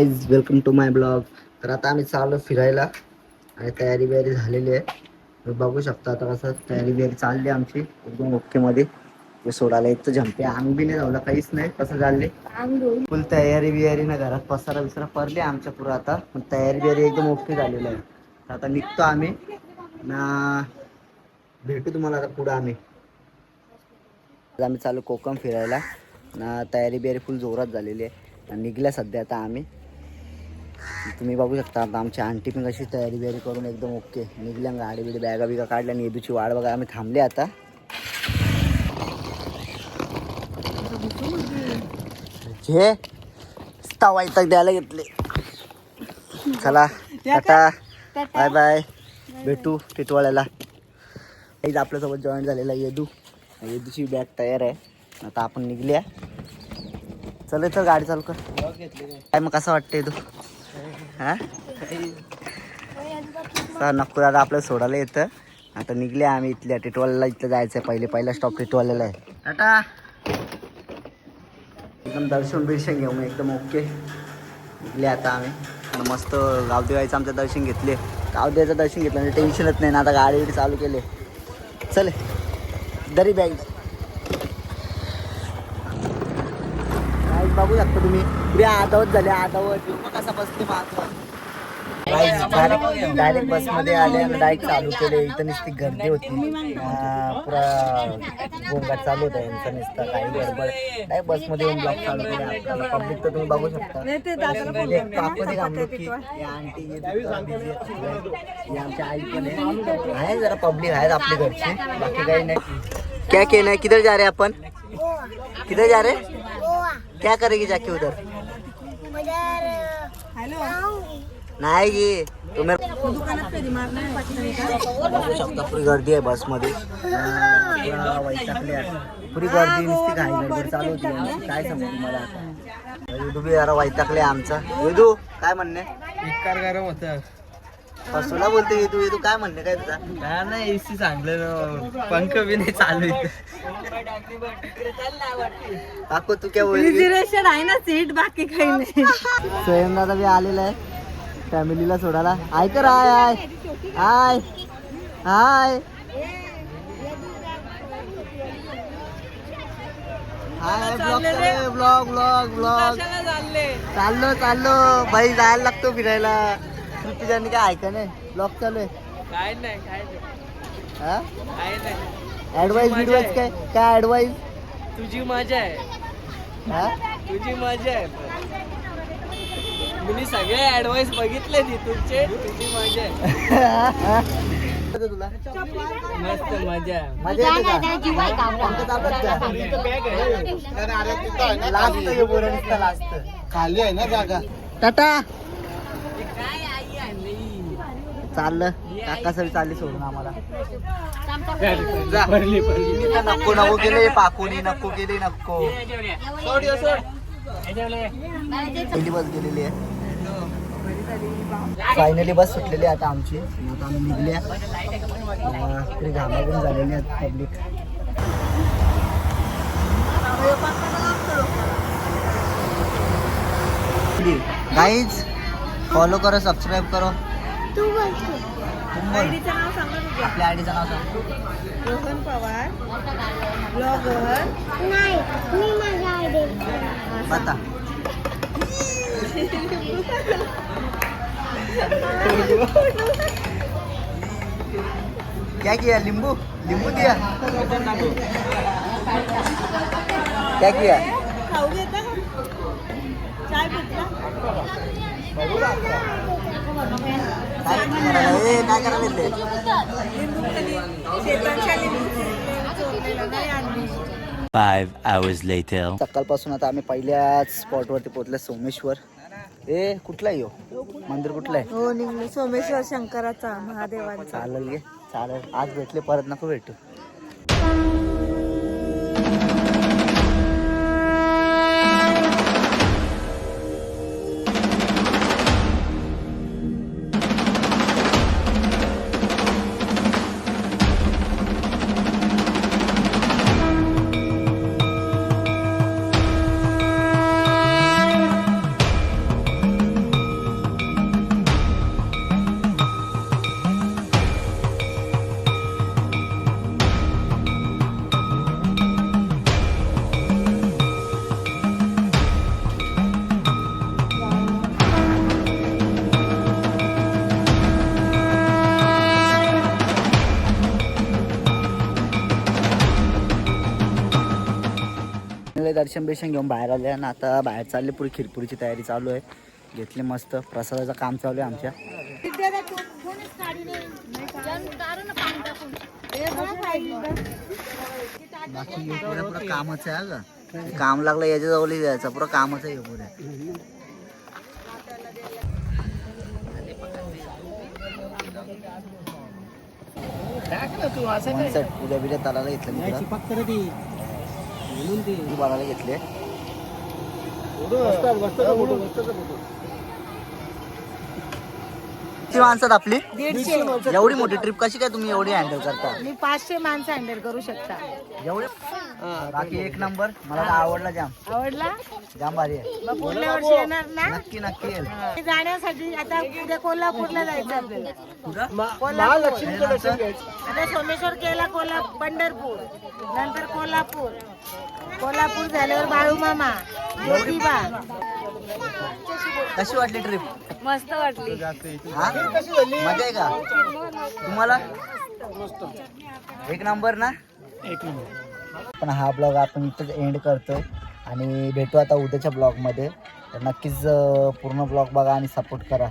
Guys, welcome to my blog. तर आता आम्ही चाललो फिरायला आणि तयारी बियारी झालेली आहे. तर बघू शकता आता कसं तयारी बियारी चालली आमची एकदम ओके मध्ये. सोडायला एक तर झंपे आम्ही बी नाही जाऊला काहीच नाही. कसं चालले फुल तयारी बियारी ना, घरात पसारा बिसारा पडले आमच्या पुढं. आता पण तयारी बियारी एकदम ओके झालेलं आहे. आता निघतो आम्ही ना, भेटू तुम्हाला आता पुढं. आम्ही चालू कोकम फिरायला ना, तयारी बियारी फुल जोरात झालेली आहे. निघल्या सध्या आता आम्ही. तुम्ही बघू शकता आता आमची आंटी पण कशी तयारी बियारी करून एकदम ओके निघल्या. गाडी बिडी बॅगा बिगा काढल्या आणि येदूची वाट बघा आम्ही थांबले आता. हे वाईतक द्यायला घेतले. चला टाटा बाय बाय, भेटू टिटवाळ्याला. आपल्यासोबत जॉईन झालेला येदूची बॅग तयार आहे. आता आपण निघल्या. चल तर गाडी चालू कर. काय मग कसं वाटतंय तू? हा नको दादा आपल्याला सोडायला येतं. आता निघले आम्ही इथल्या टिटवाळ्याला. इथलं जायचं आहे पहिला स्टॉप टिटवाळ्याला आहे. टाटा. एकदम दर्शन बिर्शन घेऊ मग एकदम ओके निघले आता आम्ही. मस्त गावदेवायचं आमचं दर्शन घेतले. गावदेवाचं दर्शन घेतलं म्हणजे टेन्शनच नाही ना. आता गाडी बिडी चालू केले. चले दरी बॅग बघू शकता तुम्ही. पुढे आदावत झाले. आदावत कसा बसते डायरेक्ट बसमध्ये आले आणि डायरेक्ट चालू केले. इथं नुसती गर्दी होती. पुरा गोंगाट चालू होता यांचा नुसता. काही गडबड डायरेक्ट बसमध्ये येऊन ब्लॉग चालू केले. आपल्याला पब्लिक तर तुम्ही बघू शकता. आमच्या आई पण आहे जरा पब्लिक आहेत आपली घरची. बाकी काही नाही. क्या कहना है? किधर जा रहे अपन? किधर जा रहे? क्या करेगी जाके उधर? नाही गे तुम्ही बघू शकता. पुरी गर्दी आहे बसमध्ये. पुरी गर्दी नुसती घाई गडबड चालू होती. काय सांगू तुम्हाला आता. वेदू बी जरा वैतागले आमचा. वेदू काय म्हणणे? इतकार गरम होतं. तुला बोलते येदू काय म्हणणे काय तुझा? नाही एसी चांगलं पंख बी नाही चालू. काकू तू काय बोलली? आहे ना सीट, बाकी काही नाही. स्वयं दादा बी आलेला आहे फॅमिलीला सोडायला. ऐकर हाय हाय हाय हाय ब्लॉग ब्लॉग ब्लॉग ब्लॉग चाललो बाई. जायला लागतो फिरायला. तुझ्यानी काय ऐका नाही. ब्लॉग चालू आहे. काय नाही हा काय नाही. ऍडवाइस बिडवाइस काय ऍडवाइस? तुझी मजा आहे. हा तुझी मजा आहे. मी सगळे ऍडवाइस बघितले तुझे. तुझी मजा आहे. तुला मस्त मजा आहे. मजा येते का? लास्ट खाली आहे ना जागा. टाटा चाललं. काका सर चालली सोडून आम्हाला. नको नको गेले पाकोनी. नको गेले नको. पहिली बस गेलेली आहे. फायनली बस सुटलेली आहे आता आमची. आता आम्ही निघल्या. तरी घामाघूम झालेली आहेत पब्लिक. गाईज फॉलो करो, सबस्क्राईब करो. आयडीचं नाव सांगा तुझ्या. आपल्या आयडीचं नाव सांग. रोहन पवार ब्लॉगर. बता. क्या किया? नींबू दिया. क्या किया? खाऊ घेता का? चाय पिता? काय करायला येते? Five hours later. सकाळपासून आता आम्ही पहिल्याच स्पॉटवरती पोहोचलो. सोमेश्वर. कुठला आहे मंदिर? कुठलं आहे? हो निघलो. सोमेश्वर शंकराचा, महादेवाचा. चालेल गे चालेल. आज भेटले परत नको भेटू. दर्शन बिर्शन घेऊन बाहेर आले आणि आता बाहेर चालले. पुरी खिरपुरीची तयारी चालू आहे. घेतली मस्त. प्रसादाचं काम चालू आहे आमच्या. बाकी पुऱ्या पुरं कामच आहे का काम लागलं याच्या जवळ जायचं पुरं कामच आहे पुऱ्या. उद्या बिद्या तालाला घेतलं मी बघायला घेतले. किती माणसात आपली 150. एवढी मोठी ट्रिप कशी काय तुम्ही एवढी हँडल करता? मी 500 माणसं हँडल करू शकता. एवढे बाकी एक नंबर. मला तर आवडला जाम. आवडला? जाम भारी आहे. मग पुढल्या वर्षी येणार ना? नक्की नक्की येईल. जाण्यासाठी आता उद्या कोल्हापूरला जायचं आपल्याला. कुठं? कोल्हापूर. आता सोमेश्वर केला पंढरपूर, नंतर कोल्हापूर. कोल्हापूर झाल्यावर बाळूमामा, ज्योतिबा. कशी वाटली ट्रिप? मस्त वाटली. मजा आहे का तुम्हाला? एक नंबर ना. पण हा ब्लॉग आपण इथंच एंड करतोय आणि भेटू आता उद्याच्या ब्लॉगमध्ये. तर नक्कीच पूर्ण ब्लॉग बघा आणि सपोर्ट करा.